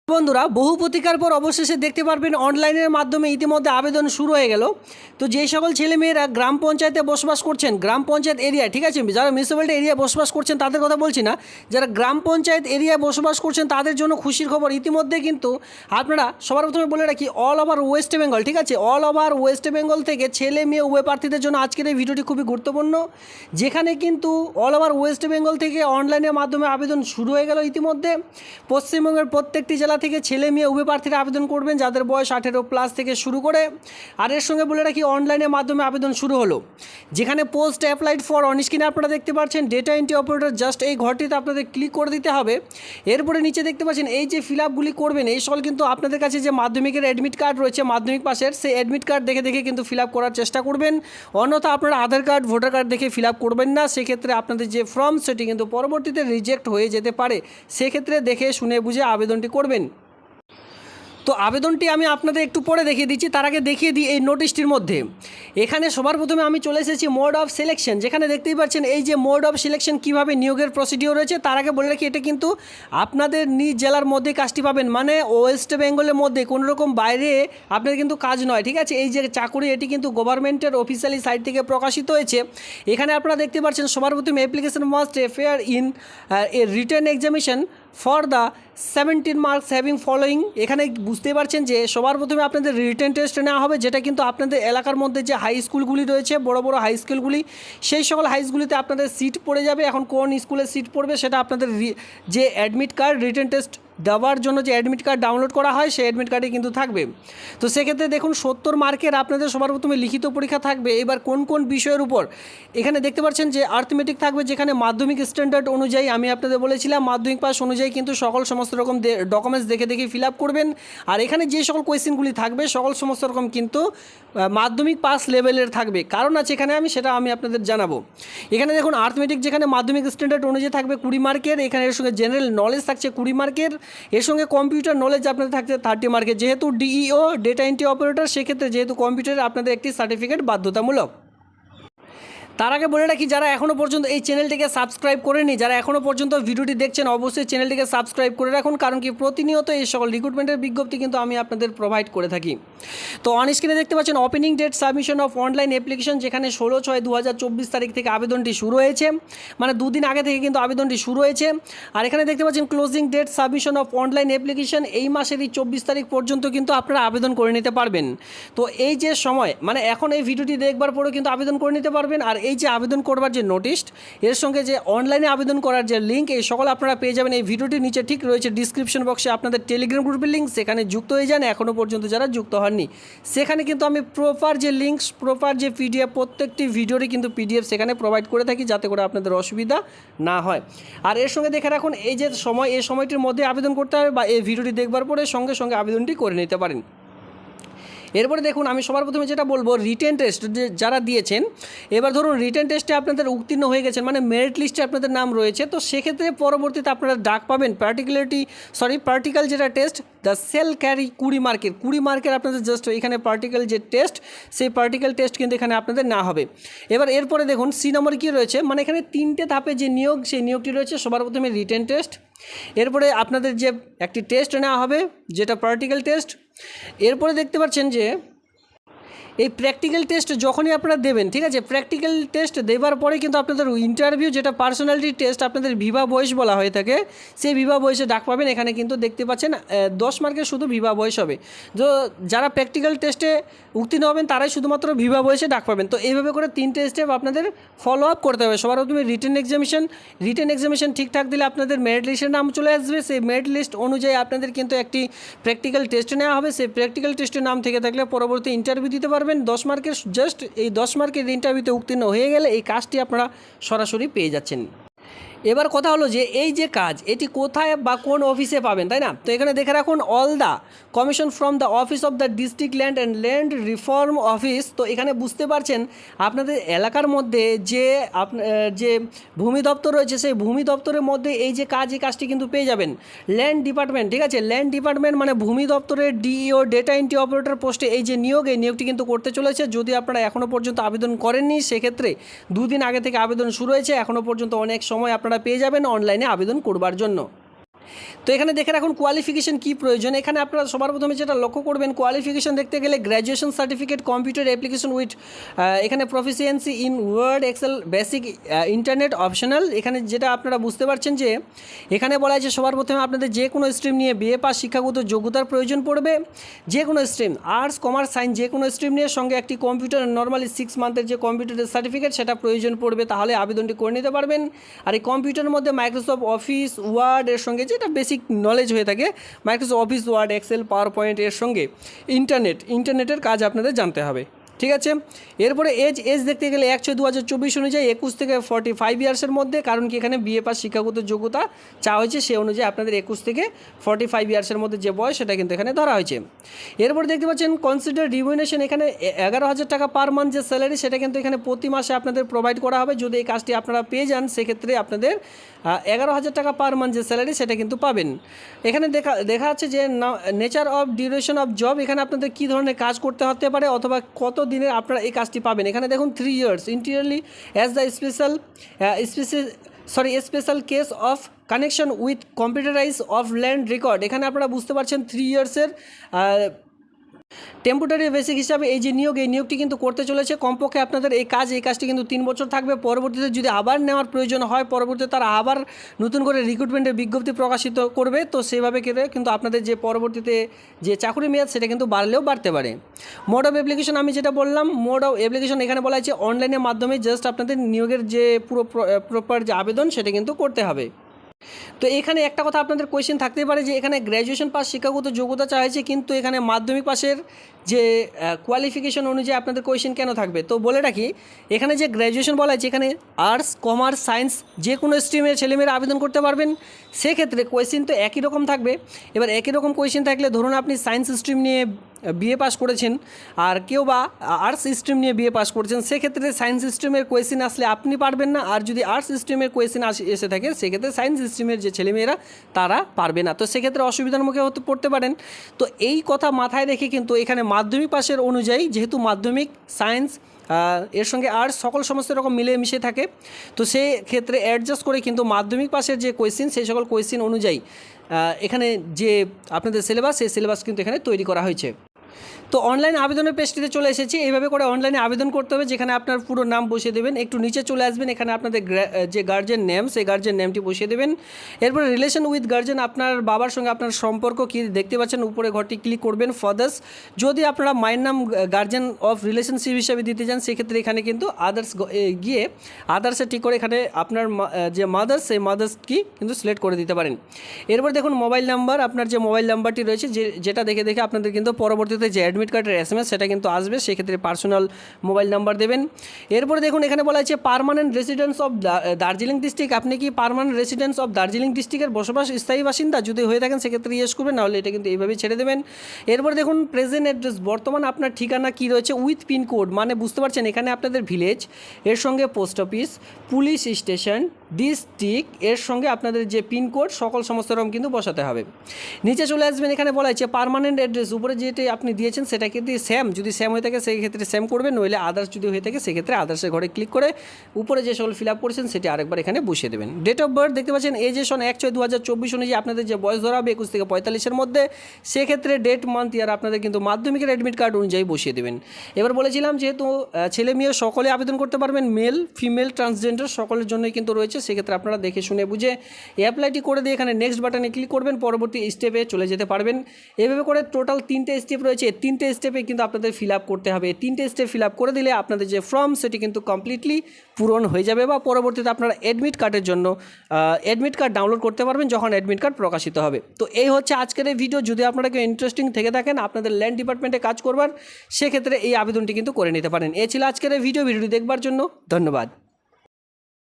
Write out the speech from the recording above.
বন্ধুরা, বহু প্রতীক্ষার পর অবশেষে দেখতে পারবেন অনলাইনের মাধ্যমে ইতিমধ্যে আবেদন শুরু হয়ে গেল। তো যেই সকল ছেলেমেয়েরা গ্রাম পঞ্চায়েতে বসবাস করছেন, গ্রাম পঞ্চায়েত এরিয়া, ঠিক আছে, যারা মিউনিসিপ্যালিটি এরিয়ায় বসবাস করছেন তাদের কথা বলছি না, যারা গ্রাম পঞ্চায়েত এরিয়ায় বসবাস করছেন তাদের জন্য খুশির খবর। ইতিমধ্যে কিন্তু আপনারা সবার প্রথমে বলে রাখি, অল ওভার ওয়েস্ট বেঙ্গল, ঠিক আছে, অল ওভার ওয়েস্ট বেঙ্গল থেকে ছেলে মেয়ে উভয় প্রার্থীদের জন্য আজকের এই ভিডিওটি খুবই গুরুত্বপূর্ণ, যেখানে কিন্তু অল ওভার ওয়েস্ট বেঙ্গল থেকে অনলাইনের মাধ্যমে আবেদন শুরু হয়ে গেল। ইতিমধ্যে পশ্চিমবঙ্গের প্রত্যেকটি জেলা থেকে ছেলে মেয়ে উভয় প্রার্থীরা আবেদন করবেন, যাদের বয়স 18+ থেকে শুরু করে। আর এর সঙ্গে বলে রাখি, অনলাইনের মাধ্যমে আবেদন শুরু হলো, যেখানে পোস্ট অ্যাপ্লাইড ফর অন স্ক্রিনে আপনারা দেখতে পাচ্ছেন ডেটা এন্ট্রি অপারেটর, জাস্ট এই ঘরটিতে আপনাদের ক্লিক করে দিতে হবে। এরপরে নিচে দেখতে পাচ্ছেন এই যে ফিল আপগুলি করবেন, এই সকল কিন্তু আপনাদের কাছে যে মাধ্যমিকের অ্যাডমিট কার্ড রয়েছে মাধ্যমিক পাশের, সেই অ্যাডমিট কার্ড দেখে দেখে কিন্তু ফিল আপ করার চেষ্টা করবেন। অন্যথা আপনারা আধার কার্ড ভোটার কার্ড দেখে ফিল আপ করবেন না, সেক্ষেত্রে আপনাদের যে ফর্ম সেটি কিন্তু পরবর্তীতে রিজেক্ট হয়ে যেতে পারে। সেক্ষেত্রে দেখে শুনে বুঝে আবেদনটি করবেন। তো আবেদনটি আমি আপনাদের একটু পরে দেখিয়ে দিচ্ছি, তার আগে দেখিয়ে দিই এই নোটিশটির মধ্যে। এখানে সবার প্রথমে আমি চলে এসেছি মোড অফ সিলেকশন, যেখানে দেখতেই পাচ্ছেন এই যে মোড অফ সিলেকশন কীভাবে নিয়োগের প্রসিডিওর রয়েছে। তার আগে বলে রাখি, এটা কিন্তু আপনাদের নিজ জেলার মধ্যে কাজটি পাবেন, মানে ওয়েস্ট বেঙ্গলের মধ্যে কোনো রকম বাইরে আপনাদের কিন্তু কাজ নয়, ঠিক আছে। এই যে চাকুরি, এটি কিন্তু গভর্নমেন্টের অফিসিয়ালি সাইট থেকে প্রকাশিত হয়েছে। এখানে আপনারা দেখতে পাচ্ছেন সবার প্রথমে application must affair in a written examination for the 17 marks having following. এখানে বুঝতে পারছেন যে সবার প্রথমে আপনাদের রিটেন টেস্ট নেওয়া হবে, যেটা কিন্তু আপনাদের এলাকার মধ্যে যে হাই স্কুলগুলি রয়েছে, বড় বড় হাই স্কুলগুলি, সেই সকল হাই স্কুলগুলিতে আপনাদের সিট পড়ে যাবে। এখন কোন স্কুলে সিট পড়বে সেটা আপনাদের যে অ্যাডমিট কার্ড রিটেন টেস্ট দেওয়ার জন্য যে অ্যাডমিট কার্ড ডাউনলোড করা হয়, সেই অ্যাডমিট কার্ডে কিন্তু থাকবে। তো সেক্ষেত্রে দেখুন 70 মার্কের আপনাদের সবার প্রথমে লিখিত পরীক্ষা থাকবে। এবার কোন কোন বিষয়ের উপর এখানে দেখতে পাচ্ছেন যে আর্থমেটিক থাকবে, যেখানে মাধ্যমিক স্ট্যান্ডার্ড অনুযায়ী, আমি আপনাদের বলেছিলাম মাধ্যমিক পাস অনুযায়ী কিন্তু সমস্ত রকম ডকুমেন্টস দেখে দেখে ফিল আপ করবেন। আর এখানে যে সকল কোয়েশ্চেনগুলি থাকবে সমস্ত রকম কিন্তু মাধ্যমিক পাস লেভেলের থাকবে। কারণ আছে এখানে, সেটা আমি আপনাদের জানাবো। এখানে দেখুন আর্থমেটিক, যেখানে মাধ্যমিক স্ট্যান্ডার্ড অনুযায়ী থাকবে 20 মার্কের। এখানে এর সঙ্গে জেনারেল নলেজ থাকছে 20 মার্কের। এর সঙ্গে কম্পিউটার নলেজ আপনাদের থাকছে 30 মার্কের। যেহেতু ডিইও ডেটা এন্ট্রি অপারেটর, সেক্ষেত্রে যেহেতু কম্পিউটারে আপনাদের একটি সার্টিফিকেট বাধ্যতামূলক। তার আগে বলে রাখি, যারা এখনও পর্যন্ত এই চ্যানেলটিকে সাবস্ক্রাইব করেনি, যারা এখনও পর্যন্ত ভিডিওটি দেখছেন, অবশ্যই চ্যানেলটিকে সাবস্ক্রাইব করে রাখুন, কারণ কি প্রতিনিয়ত এই সকল রিক্রুটমেন্টের বিজ্ঞপ্তি কিন্তু আমি আপনাদের প্রোভাইড করে থাকি। তো অন স্ক্রিনে দেখতে পাচ্ছেন opening date submission of online application, যেখানে 16/6/2024 তারিখ থেকে আবেদনটি শুরু হয়েছে, মানে দুদিন আগে থেকে কিন্তু আবেদনটি শুরু হয়েছে। আর এখানে দেখতে পাচ্ছেন closing date submission of online application, এই মাসেরই 24 তারিখ পর্যন্ত কিন্তু আপনারা আবেদন করে নিতে পারবেন। তো এই যে সময়, মানে এখন এই ভিডিওটি দেখবার পরেও কিন্তু আবেদন করে নিতে পারবেন। আর এই যে আবেদন করবার যে নোটিশ, এর সঙ্গে যে অনলাইনে আবেদন করার যে লিঙ্ক, এই সকল আপনারা পেয়ে যাবেন এই ভিডিওটির নিচে। ঠিক রয়েছে ডিসক্রিপশন বক্সে আপনাদের টেলিগ্রাম গ্রুপের লিঙ্ক, সেখানে যুক্ত হয়ে যান এখনও পর্যন্ত যারা যুক্ত হননি। সেখানে কিন্তু আমি প্রপার যে লিঙ্কস, প্রপার যে পিডিএফ, প্রত্যেকটি ভিডিওরই কিন্তু পিডিএফ সেখানে প্রোভাইড করে থাকি, যাতে করে আপনাদের অসুবিধা না হয়। আর এর সঙ্গে দেখে রাখুন এই যে সময়, এই সময়টির মধ্যে আবেদন করতে হবে, বা এই ভিডিওটি দেখবার পরে সঙ্গে সঙ্গে আবেদনটি করে নিতে পারেন। এরপরে দেখুন, আমি সবার প্রথমে যেটা বলবো, রিটেন টেস্ট যারা দিয়েছেন, এবার ধরুন রিটেন টেস্টে আপনাদের উত্তীর্ণ হয়ে গেছেন, মানে মেরিট লিস্টে আপনাদের নাম রয়েছে, তো সেক্ষেত্রে পরবর্তীতে আপনারা ডাক পাবেন পার্টিক্যাল যেটা টেস্ট, দ্য সেল ক্যারি 20 মার্কের। 20 মার্কের আপনাদের জাস্ট এখানে পার্টিক্যাল যে টেস্ট, সেই পার্টিক্যাল টেস্ট কিন্তু এখানে আপনাদের না হবে। এরপরে দেখুন সি নম্বর কী রয়েছে, মানে এখানে 3টে ধাপে যে নিয়োগ, সেই নিয়োগটি রয়েছে। সবার প্রথমে রিটেন টেস্ট, এরপরে আপনাদের যে একটি টেস্ট নেওয়া হবে যেটা পার্টিক্যাল টেস্ট। এরপরে দেখতে পাচ্ছেন যে এই প্র্যাকটিক্যাল টেস্ট যখনই আপনারা দেবেন, ঠিক আছে, প্র্যাকটিক্যাল টেস্ট দেওয়ার পরে কিন্তু আপনাদের ইন্টারভিউ, যেটা পার্সোনালিটি টেস্ট আপনাদের ভিভা ভয়েস বলা হয়ে থাকে, সেই ভিভা ভয়েসে ডাক পাবেন। এখানে কিন্তু দেখতে পাচ্ছেন 10 মার্কের শুধু ভিভা ভয়েস হবে। তো যারা প্র্যাকটিক্যাল টেস্টে উত্তীর্ণ হবেন তারাই শুধুমাত্র ভিভা ভয়েসে ডাক পাবেন। তো এইভাবে করে 3টে স্টেপ আপনাদের ফলো আপ করতে হবে। সবার প্রথমে রিটেন এক্সামিনেশন ঠিকঠাক দিলে আপনাদের মেরিট লিস্টের নাম চলে আসবে। সেই মেরিট লিস্ট অনুযায়ী আপনাদের কিন্তু একটি প্র্যাকটিক্যাল টেস্ট নেওয়া হবে। সেই প্র্যাকটিক্যাল টেস্টের নাম থেকে থাকলে পরবর্তী ইন্টারভিউ দিতে পারবেন 10 মার্কের। জাস্ট এই 10 মার্কের ইন্টারভিউতে উত্তীর্ণ হয়ে গেলে এই কাজটি আপনারা সরাসরি পেয়ে যাচ্ছেন। এবার কথা হলো যে এই যে কাজ, এটি কোথায় বা কোন অফিসে পাবেন, তাই না? তো এখানে দেখে রাখুন all the commission from the office of the district land reform office. তো এখানে বুঝতে পারছেন আপনাদের এলাকার মধ্যে যে ভূমি দপ্তর রয়েছে, সেই ভূমি দপ্তরের মধ্যে এই যে কাজ, এই কাজটি কিন্তু পেয়ে যাবেন। ল্যান্ড ডিপার্টমেন্ট, ঠিক আছে, ল্যান্ড ডিপার্টমেন্ট মানে ভূমি দপ্তরের ডিইও ডেটা এন্ট্রি অপারেটর পোস্টে এই যে নিয়োগ, এই নিয়োগটি কিন্তু করতে চলেছে। যদি আপনারা এখনও পর্যন্ত আবেদন করেননি, সেক্ষেত্রে 2 দিন আগে থেকে আবেদন শুরু হয়েছে, এখনও পর্যন্ত অনেক সময় আপনারা পেয়ে যাবেন অনলাইনে আবেদন করবার জন্য। তো এখানে দেখে রাখুন কোয়ালিফিকেশন কী প্রয়োজন। এখানে আপনারা সবার প্রথমে যেটা লক্ষ্য করবেন, কোয়ালিফিকেশন দেখতে গেলে graduation certificate, computer application with এখানে proficiency in Word, Excel, basic, internet optional. এখানে যেটা আপনারা বুঝতে পারছেন যে এখানে বলা আছে সবার প্রথমে আপনাদের যে কোনো স্ট্রিম নিয়ে বিএ পাস শিক্ষাগত যোগ্যতার প্রয়োজন পড়বে। যে কোনো স্ট্রিম, আর্টস, কমার্স, সায়েন্স, যে কোনো স্ট্রিম নিয়ে সঙ্গে একটি কম্পিউটার নর্মালি 6 মান্থের যে কম্পিউটারের সার্টিফিকেট সেটা প্রয়োজন পড়বে, তাহলে আবেদনটি করে নিতে পারবেন। আর এই কম্পিউটারের মধ্যে মাইক্রোসফট অফিস ওয়ার্ড এর সঙ্গে যেটা বেসিক নলেজ হয়ে থাকে, Microsoft Office Word, Excel, PowerPoint এর সঙ্গে ইন্টারনেটের কাজ আপনাদের জানতে হবে। ঠিক আছে, এরপরে এজ দেখতে গেলে 1/6/2024 অনুযায়ী 21 থেকে 45 ইয়ার্সের মধ্যে, কারণ কি এখানে বিএ পাস শিক্ষাগত যোগ্যতা চাওয়া হয়েছে, সে অনুযায়ী আপনাদের 21 থেকে 45 ইয়ার্সের মধ্যে যে বয়স সেটা কিন্তু এখানে ধরা হয়েছে। এরপর দেখতে পাচ্ছেন কনসিডার রিমিউনেশন, এখানে 11,000 টাকা পার মান্থ যে স্যালারি সেটা কিন্তু এখানে প্রতি মাসে আপনাদের প্রোভাইড করা হবে। যদি এই কাজটি আপনারা পেয়ে যান সেক্ষেত্রে আপনাদের 11,000 টাকা পার মান্থ যে স্যালারি সেটা কিন্তু পাবেন। এখানে দেখা যাচ্ছে যে nature of duration of job, এখানে আপনাদের কী ধরনের কাজ করতে হতে পারে অথবা কত দিনের আপনারা এই কাজটি পাবেন। এখানে দেখুন 3 years interiorly as the special case of connection with computerize of land record. এখানে আপনারা বুঝতে পারছেন 3 ইয়ার্সের টেম্পোরারি বেসিক হিসাবে এই যে নিয়োগটি কিন্তু করতে চলেছে। কমপক্ষে আপনাদের এই কাজটি কিন্তু 3 বছর থাকবে। পরবর্তীতে যদি আবার নেওয়ার প্রয়োজন হয়, পরবর্তীতে তারা আবার নতুন করে রিক্রুটমেন্টের বিজ্ঞপ্তি প্রকাশিত করবে, তো সেইভাবে কিন্তু আপনাদের যে পরবর্তীতে যে চাকরি মেয়াদ সেটা কিন্তু বাড়লেও বাড়তে পারে। মোড অফ অ্যাপ্লিকেশন আমি যেটা বললাম, মোড অফ অ্যাপ্লিকেশন এখানে বলা আছে অনলাইনের মাধ্যমে জাস্ট আপনাদের নিয়োগের যে পুরো প্রপার যে আবেদন সেটা কিন্তু করতে হবে। তো এখানে একটা কথা আপনাদের কোয়েশ্চেন থাকতেই পারে যে এখানে গ্র্যাজুয়েশন পাস শিক্ষাগত যোগ্যতা চাইছে, কিন্তু এখানে মাধ্যমিক পাসের যে কোয়ালিফিকেশন অনুযায়ী আপনাদের কোয়েশ্চেন কেন থাকবে। তো বলে রাখি, এখানে যে গ্র্যাজুয়েশন বলা আছে এখানে আর্টস, কমার্স, সায়েন্স যে কোনো স্ট্রিমের ছেলেমেয়েরা আবেদন করতে পারবেন। সেক্ষেত্রে কোয়েশ্চেন তো একই রকম থাকবে। এবার একই রকম কোয়েশ্চেন থাকলে ধরুন আপনি সায়েন্স স্ট্রিম নিয়ে বিএ পাস করেছেন আর কেউ বা আর্টস স্ট্রিম নিয়ে বিএ পাস করেছেন, সেক্ষেত্রে সায়েন্স স্ট্রিমের কোয়েশ্চেন আসলে আপনি পারবেন না। আর যদি আর্টস স্ট্রিমের কোয়েশ্চেন এসে থাকে সেক্ষেত্রে সায়েন্স স্ট্রিমের যে ছেলেমেয়েরা তারা পারবে না। তো সেক্ষেত্রে অসুবিধার মুখে পড়তে পারেন। তো এই কথা মাথায় রেখে কিন্তু এখানে মাধ্যমিক পাসের অনুযায়ী, যেহেতু মাধ্যমিক, সায়েন্স এর সঙ্গে আর্টস সমস্ত রকম মিলেমিশে থাকে, তো সেই ক্ষেত্রে অ্যাডজাস্ট করে কিন্তু মাধ্যমিক পাসের যে কোয়েশ্চেন সেই সকল কোয়েশ্চেন অনুযায়ী এখানে যে আপনাদের সিলেবাস, সেই সিলেবাস কিন্তু এখানে তৈরি করা হয়েছে। তো অনলাইন আবেদনের পেজটিতে চলে এসেছি। এইভাবে করে অনলাইনে আবেদন করতে হবে, যেখানে আপনার পুরো নাম বসিয়ে দেবেন। একটু নিচে চলে আসবেন, এখানে আপনাদের যে গার্জেন নেম সেই গার্জেন নেমটি বসিয়ে দেবেন। এরপরে রিলেশন উইথ গার্জেন, আপনার বাবার সঙ্গে আপনার সম্পর্ক কী দেখতে পাচ্ছেন উপরে ঘরটি ক্লিক করবেন। ফাদার্স, যদি আপনারা মায়ের নাম গার্জেন অফ রিলেশনশিপ হিসাবে দিতে চান সেক্ষেত্রে এখানে কিন্তু আদার্স গিয়ে আদার্সে ঠিক করে এখানে আপনার যে মাদার্স সেই মাদার্স কি কিন্তু সিলেক্ট করে দিতে পারেন। এরপর দেখুন মোবাইল নাম্বার, আপনার যে মোবাইল নাম্বারটি রয়েছে যেটা দেখে আপনাদের কিন্তু পরবর্তীতে যে অ্যাডমিট কার্ডের SMS সেটা কিন্তু আসবে, সেক্ষেত্রে পার্সোনাল মোবাইল নাম্বার দেবেন। এরপরে দেখুন এখানে বলা আছে permanent residence of Darjeeling district, আপনি কি পার্মানেন্ট রেসিডেন্স অফ দার্জিলিং ডিস্ট্রিক্টের স্থায়ী বাসিন্দা, যদি হয়ে থাকেন সেক্ষেত্রে ইয়েস করবেন, নাহলে এটা কিন্তু এইভাবেই ছেড়ে দেবেন। এরপর দেখুন প্রেজেন্ট অ্যাড্রেস, বর্তমান আপনার ঠিকানা কী রয়েছে উইথ পিনকোড, মানে বুঝতে পারছেন এখানে আপনাদের ভিলেজ, এর সঙ্গে post office, police station, district, এর সঙ্গে আপনাদের যে পিনকোড সমস্ত রকম কিন্তু বসাতে হবে। নিচে চলে আসবেন, এখানে বলা আছে পার্মানেন্ট অ্যাড্রেস, উপরে যেটি আপনি দিয়েছেন সেটা কিন্তু সেম, যদি সেম হয়ে থাকে সেই ক্ষেত্রে সেম করবেন, নইলে আদার্স যদি হয়ে থাকে সেক্ষেত্রে আদার্সের ঘরে ক্লিক করে উপরে যে সকল ফিল আপ করেছেন সেটি আরেকবার এখানে বসিয়ে দেবেন। ডেট অফ বার্থ দেখতে পাচ্ছেন এজেশন 1/6/2024 অনুযায়ী আপনাদের যে বয়স ধরা হবে 21 থেকে 45-এর মধ্যে, সেক্ষেত্রে ডেট, মান্থ, ইয়ার আপনাদের কিন্তু মাধ্যমিকের অ্যাডমিট কার্ড অনুযায়ী বসিয়ে দেবেন। এবার বলেছিলাম যেহেতু ছেলে মেয়ে সকলে আবেদন করতে পারবেন, মেল, ফিমেল, ট্রান্সজেন্ডার সকলের জন্যই কিন্তু রয়েছে, সেক্ষেত্রে আপনারা দেখে শুনে বুঝে অ্যাপ্লাইটি করে দিয়ে এখানে নেক্সট বাটনে ক্লিক করবেন, পরবর্তী স্টেপে চলে যেতে পারবেন। এভাবে করে টোটাল 3টে স্টেপ রয়েছে, 3টে স্টেপে কিন্তু আপনাদের ফিল আপ করতে হবে। 3টে স্টেপ ফিল আপ করে দিলে আপনাদের যে ফর্ম সেটি কিন্তু কমপ্লিটলি পূরণ হয়ে যাবে, বা পরবর্তীতে আপনারা অ্যাডমিট কার্ডের জন্য অ্যাডমিট কার্ড ডাউনলোড করতে পারবেন যখন অ্যাডমিট কার্ড প্রকাশিত হবে। তো এই হচ্ছে আজকের এই ভিডিও। যদি আপনারা কেউ ইন্টারেস্টিং থেকে থাকেন আপনাদের ল্যান্ড ডিপার্টমেন্টে কাজ করবার, সেক্ষেত্রে এই আবেদনটি কিন্তু করে নিতে পারেন। এই ছিল আজকের এই ভিডিওটি দেখবার জন্য ধন্যবাদ।